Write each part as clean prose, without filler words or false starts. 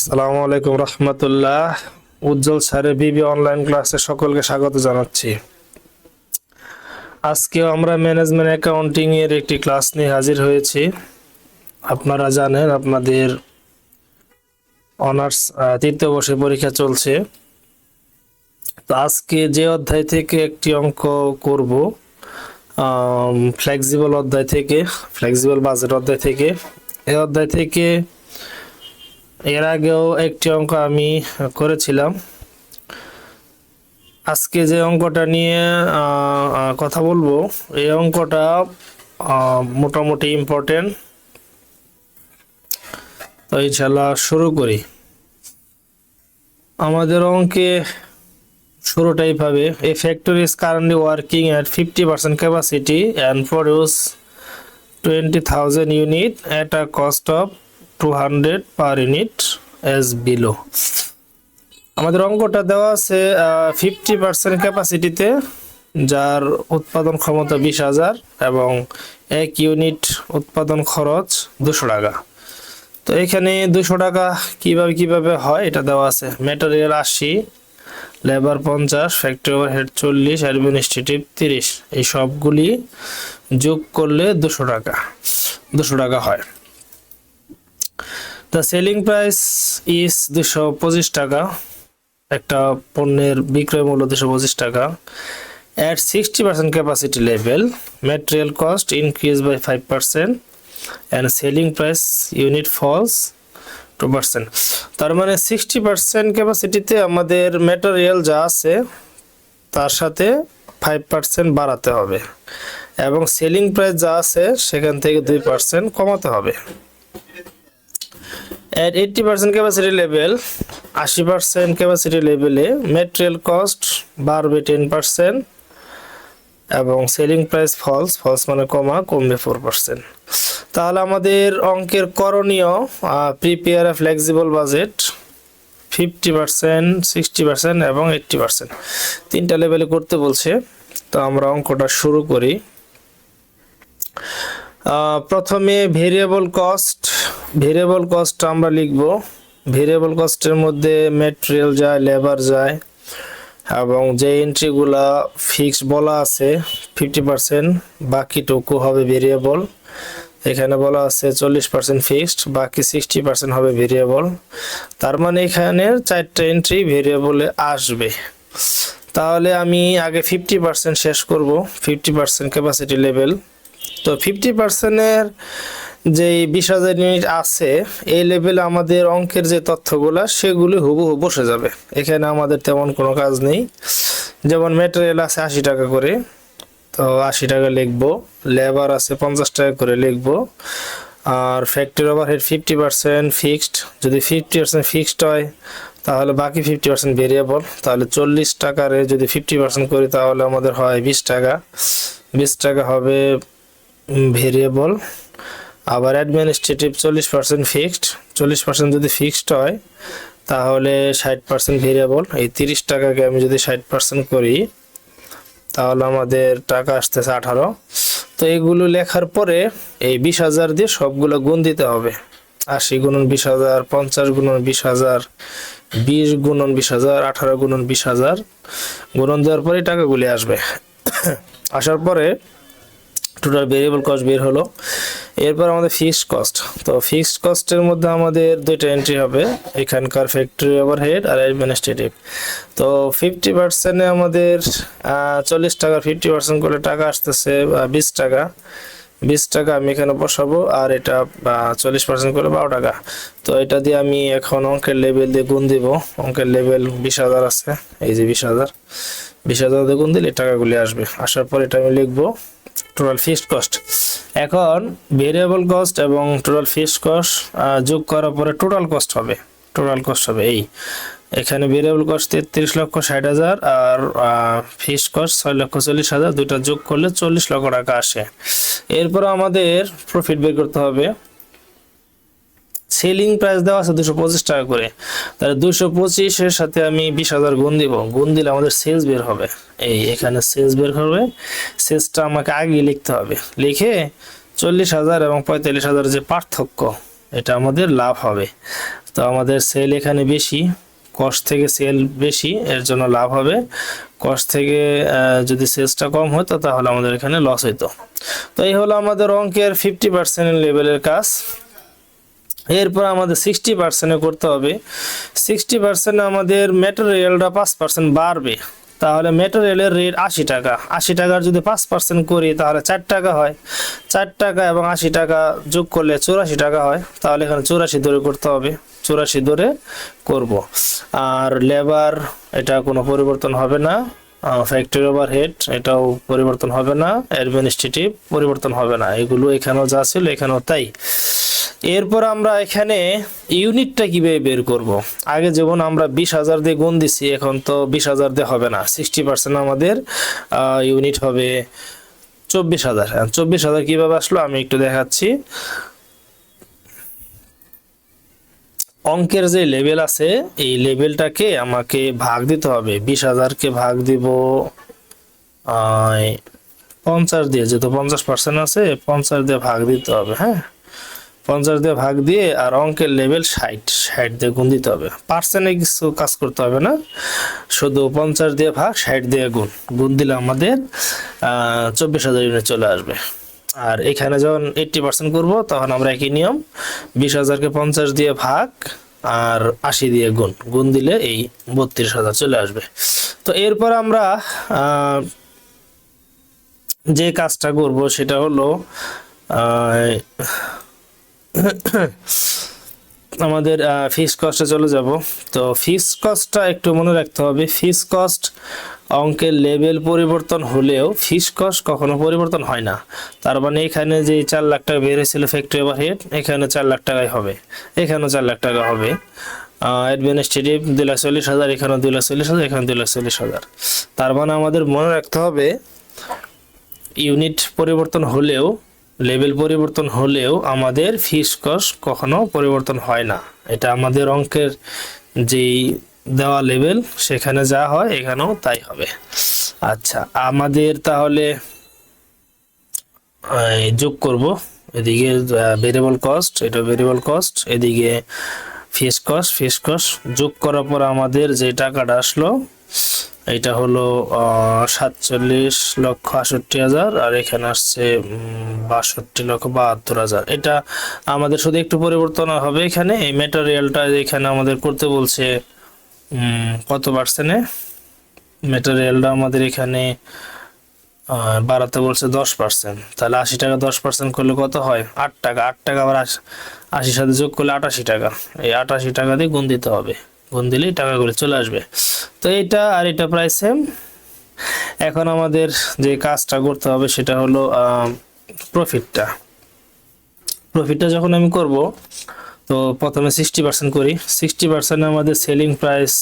আসসালামু আলাইকুম রহমতুল্লাহ। উজ্জ্বল স্যারের বিবি অনলাইন ক্লাসে সকলকে স্বাগত জানাচ্ছি। আজকেও আমরা ম্যানেজমেন্ট অ্যাকাউন্টিং এর একটি ক্লাস নিয়ে হাজির হয়েছি। আপনারা জানেন আপনাদের অনার্স তৃতীয় বর্ষের পরীক্ষা চলছে। তো আজকে যে অধ্যায় থেকে একটি অঙ্ক করব, ফ্লেক্সিবল অধ্যায় থেকে, ফ্লেক্সিবল বাজেট অধ্যায় থেকে। এই অধ্যায় থেকে এর আগেও একটি অঙ্ক আমি করেছিলাম। আজকে যে অঙ্কটা নিয়ে কথা বলবো, এই অঙ্কটা মোটামুটি ইম্পর্টেন্ট। তো ইনশাল্লাহ শুরু করি। আমাদের অঙ্কে শুরুটাই পাবে, এ factory is currently working at 50% capacity and produce 20,000 unit at a cost of 200 per unit as below. আমাদের অঙ্কটা দেওয়া আছে 50% ক্যাপাসিটিতে, যার উৎপাদন ক্ষমতা 20,000 এবং 1 ইউনিট উৎপাদন খরচ 200 টাকা। তো এখানে 200 টাকা কিভাবে হয় এটা দেওয়া আছে। Material 80, labour 50, factory overhead 40, administrative 30, এই সবগুলি যোগ করলে 200 টাকা হয়। দ্য সেলিং প্রাইস ইজ 225 টাকা। একটা পণ্যের বিক্রয় মূল্য 225 টাকা। At 60% capacity level, material cost increase by 5% and selling price unit falls 2%. তার মানে 60% ক্যাপাসিটিতে আমাদের ম্যাটেরিয়াল যা আছে তার সাথে 5% বাড়াতে হবে এবং সেলিং প্রাইস যা আছে সেখান থেকে 2% কমাতে হবে। At 80% capacity level, 80% ক্যাপাসিটি লেভেলে ম্যাটেরিয়াল কস্ট বাড়বে 10% এবং সেলিং প্রাইস ফলস মানে কমবে 4%। তাহলে আমাদের অঙ্কের করণীয় প্রিপেয়ার এ ফ্লেক্সিবল বাজেট 50%, 60% এবং 80%, তিনটা লেভেলে করতে বলছে। তো আমরা অঙ্কটা শুরু করি। প্রথমে ভেরিয়েবল কস্ট আমরা লিখব। ভেরিয়েবল কস্টের মধ্যে ম্যাটেরিয়াল যায়, লেবার যায় এবং যে এন্ট্রিগুলা ফিক্সড বলা আছে 50%, বাকিটুকু হবে ভেরিয়েবল। এখানে বলা আছে 40% ফিক্সড, বাকি 60% হবে ভেরিয়েবল। তার মানে এখানে 4টা এন্ট্রি ভেরিয়েবলে আসবে। তাহলে আমি আগে 50% শেষ করব, 50% ক্যাপাসিটি লেভেল। তো 50%-এর যে 20,000 ইউনিট আছে এই লেভেলে আমাদের অঙ্কের যে তথ্যগুলো সেগুলি হুবহু বসে যাবে। এখানে আমাদের তেমন কোনো কাজ নেই। যেমন ম্যাটেরিয়াল আছে 80 টাকা করে, তো 80 টাকা লিখব। লেবার আছে 50 টাকা করে লিখব। আর ফ্যাক্টরি ওভারহেড 50% ফিক্সড। যদি 50% ফিক্সড হয় তাহলে বাকি 50% ভেরিয়েবল। তাহলে 40 টাকারে যদি 50% করি তাহলে আমাদের হয় 20 টাকা। 20 টাকা হবে ভেরিয়েবল। আবার অ্যাডমিনিস্ট্রেটিভ 40% ফিক্সড। 40% যদি ফিক্সড হয় তাহলে 60% ভেরিয়েবল। এই 30 টাকাকে আমি যদি 60% করি তাহলে আমাদের টাকা আসতেছে 18। তো এগুলো লেখার পরে এই 20,000 দিয়ে সবগুলো গুণ দিতে হবে। 80 গুণন 20,000, 50 গুণন 20,000, 20 গুণন 20,000, 18 গুণন 20,000 গুণন দেওয়ার পরে টাকাগুলি আসবে। আসার পরে টোটাল ভেরিয়েবল কস্ট বের হলো। এরপর আমাদের ফিক্সড কস্ট। তো ফিক্সড কস্টের মধ্যে আমাদের দুইটা এন্ট্রি হবে, এখানকার ফ্যাক্টরি ওভারহেড আর অ্যাডমিনিস্ট্রেটিভ। তো 50%-এ আমাদের 40 টাকা 50% করে টাকা আসতেছে 20 টাকা। 20 টাকা আমি এখানে বসাবো আর এটা 40% করে 12 টাকা। তো এটা দিয়ে আমি এখন অঙ্কের লেভেল দিয়ে গুণ দিব। অঙ্কের লেভেল 20,000 আছে, এই যে 20,000 দিয়ে গুণ দিলে টাকাগুলি আসবে। আসার পর এটা আমি লিখবো টোটাল ফিক্সড কস্ট। এখন ভেরিয়েবল কস্ট এবং টোটাল ফিক্সড কস্ট যোগ করার পরে টোটাল কস্ট হবে এই এখানে ভেরিয়েবল কস্ট 33,60,000 আর ফিক্সড কস্ট 6,40,000, দুইটা যোগ করলে 40 লক্ষ টাকা আসে। এরপর আমাদের প্রফিট বের করতে হবে। সেলিং প্রাইস দেওয়া আছে 225 টাকা করে, তাহলে 225-এর সাথে আমি 20,000 গুণ দিব। গুণ দিলে আমাদের সেলস বের হবে। এখানে সেলস বের হবে। সেলসটা আমাকে আগে লিখতে হবে। লিখে 40,000 এবং 45,000 যে পার্থক্য এটা আমাদের লাভ হবে। তো আমাদের সেল এখানে বেশি, কস্ট থেকে সেল বেশি, এর জন্য লাভ হবে। কস্ট থেকে যদি সেলসটা কম হতো তাহলে আমাদের এখানে লস হইতো। তো এই হলো আমাদের অঙ্কের 50% লেভেলের কাজ। এরপর আমাদের 60% করতে হবে। 60% আমাদের ম্যাটেরিয়ালটা 5% বাড়বে, তাহলে ম্যাটেরিয়ালের রেট 80 টাকা। 80 টাকার যদি 5% করি তাহলে 4 টাকা হয়। 4 টাকা এবং 80 টাকা যোগ করলে 84 টাকা হয়। তাহলে এখানে 84 ধরে করতে হবে, 84 ধরে করব। আর লেবার এটা কোনো পরিবর্তন হবে না। ফ্যাক্টরি ওভারহেড এটাও পরিবর্তন হবে না। অ্যাডমিনিস্ট্রেটিভ পরিবর্তন হবে না। এগুলো এখানেও যা ছিল এখানেও তাই। এরপর আমরা এখানে ইউনিটটা কিভাবে বের করব। আগে যেমন আমরা 20,000 দিয়ে গুণ দিছি, এখন তো 20,000 দিয়ে হবে না। 60% আমাদের ইউনিট হবে 24,000। 24,000 কিভাবে আসলো আমি একটু দেখাচ্ছি। অঙ্কের যে লেভেল আছে এই লেভেলটাকে আমাকে ভাগ দিতে হবে। 20,000-কে ভাগ দিব 50 দিয়ে, যেহেতু 50% আছে 50 দিয়ে ভাগ দিতে হবে। হ্যাঁ, 50 দিয়ে ভাগ দিয়ে, আর অঙ্কের লেভেল 60 দিয়ে গুণ দিতে হবে। পার্সেন্টে কিছু কাজ করতে হবে না, শুধু 50 দিয়ে ভাগ 60 দিয়ে গুণ দিলে আমাদের 24,000 ইউনিট চলে আসবে। আর এখানে যখন 80% করব তখন আমরা একই নিয়ম, 20,000-কে 50 দিয়ে ভাগ আর 80 দিয়ে গুণ দিলে এই 32,000 চলে আসবে। তো এরপর আমরা যে কাজটা করব সেটা হলো আমাদের ফিক্সড কস্টে চলে যাব। তো ফিক্সড কস্টটা একটু মনে রাখতে হবে। ফিক্সড কস্ট অঙ্কের লেভেল পরিবর্তন হলেও ফিক্সড কস্ট কখনো পরিবর্তন হয় না। তার মানে এখানে যে 4 লাখ টাকা বের হয়েছিল ফ্যাক্টরি ওভারহেড, এখানে 4 লাখ টাকাই হবে, এখানেও 4 লাখ টাকা হবে। অ্যাডমিনিস্ট্রেটিভ 2,40,000, এখানেও 2,40,000, এখানে 2,40,000। তার মানে আমাদের মনে রাখতে হবে ইউনিট পরিবর্তন হলেও, লেভেল পরিবর্তন হলেও আমাদের ফিক্সড কস্ট কখনো পরিবর্তন হয় না। এটা আমাদের অঙ্কের যেই দেওয়া লেভেল সেখানে যা হয় এখানেও তাই হবে। আচ্ছা, আমাদের তাহলে যোগ করব। এদিকে ভেরিয়েবল কস্ট, এটা ভেরিয়েবল কস্ট, এদিকে ফিক্সড কস্ট যোগ করার পর আমাদের যে টাকাটা আসলো এটা হলো 47,68,000, আর এখানে আসছে 62,72,000। এটা আমাদের শুধু একটু পরিবর্তন হবে। এখানে এই ম্যাটেরিয়ালটা এখানে আমাদের করতে বলছে কত পার্সেন্টে, ম্যাটেরিয়ালটা আমাদের এখানে বাড়াতে বলছে 10%। তাহলে 80 টাকা 10% করলে কত হয়? 8 টাকা। 8 টাকা আবার 80 সাথে যোগ করলে 88 টাকা। এই 88 টাকা দিয়ে গুণ দিতে হবে, গুণ দিলেই টাকাগুলো চলে আসবে। তো এইটা আর এটা প্রায় সেম। এখন আমাদের যে কাজটা করতে হবে সেটা হলো প্রফিটটা যখন আমি করব তো প্রথমে 60% করি। 60% আমাদের সেলিং প্রাইস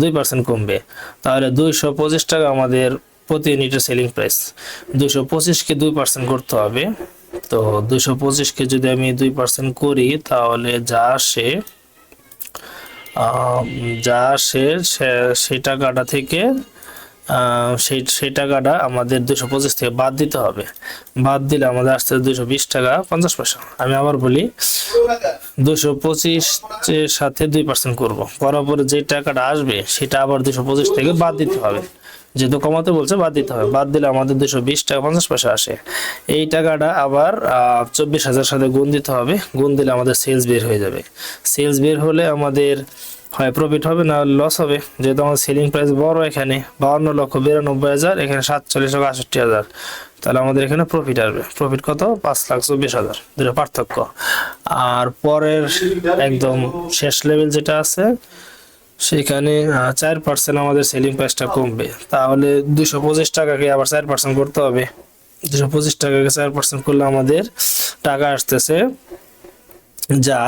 2% কমবে, তাহলে 225 টাকা আমাদের প্রতি ইউনিটের সেলিং প্রাইস। 225-কে 2% করতে হবে। তো 225-কে যদি আমি 2% করি তাহলে যা আসে সেই টাকাটা থেকে সেই টাকাটা আমাদের 225 থেকে বাদ দিতে হবে। বাদ দিলে আমাদের আসছে 220 টাকা 50 পয়সা। আমি আবার বলি, 225 এর সাথে 2% করব, করার পরে যে টাকাটা আসবে সেটা আবার 225 থেকে বাদ দিতে হবে। যেহেতু কমাতে বলছে বাদ দিতে হবে, বাদ দিলে আমাদের 220 টাকা 50 পয়সা আসে। এই টাকাটা আবার 24,000 সাথে গুণ দিতে হবে, গুণ দিলে আমাদের সেলস বের হয়ে যাবে। সেলস বের হলে আমাদের হয় প্রফিট হবে না লস হবে। যেহেতু আমাদের সেলিং প্রাইস বড়, এখানে 52,92,000, এখানে 47,68,000, তাহলে আমাদের এখানে প্রফিট আসবে। প্রফিট কত? 5,24,000, দুটো পার্থক্য। আর পরের একদম শেষ লেভেল যেটা আছে সেখানে 4% আমাদের সেলিং প্রাইসটা কমবে, তাহলে 225 টাকাকে আবার 4% করতে হবে। 225 টাকাকে 4% করলে আমাদের টাকা আসতেছে যা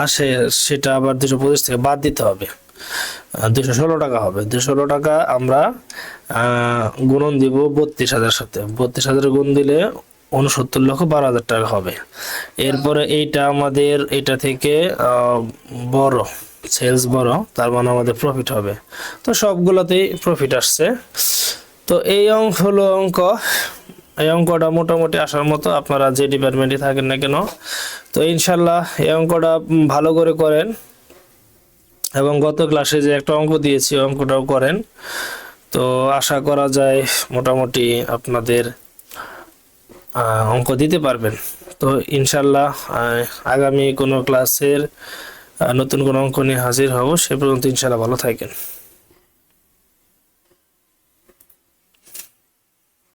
সেটা আবার 225 থেকে বাদ দিতে হবে, 216 টাকা হবে। 216 টাকা আমরা গুণন দিব 32,000 সাথে। 32,000 গুণ দিলে 69,12,000 টাকা হবে। এরপরে এইটা আমাদের এটা থেকে বড়, সেলস বড়, তার মানে আমাদের প্রফিট হবে। তো সবগুলোতেই প্রফিট আসছে। তো এই অঙ্ক হলো অঙ্ক এই অঙ্কটা মোটামুটি আসার মতো, আপনারা যে ডিপার্টমেন্টে থাকেন না কেন। তো ইনশাল্লাহ এই অঙ্কটা ভালো করে করেন, এবং গত ক্লাসে যে একটা অঙ্ক দিয়েছি অঙ্কটাও করেন। তো আশা করা যায় মোটামুটি আপনাদের অঙ্ক দিতে পারবেন। তো ইনশাল্লাহ আগামী কোনো ক্লাসের নতুন কোনো অঙ্ক নিয়ে হাজির হব। সে পর্যন্ত ইনশাল্লাহ ভালো থাকেন।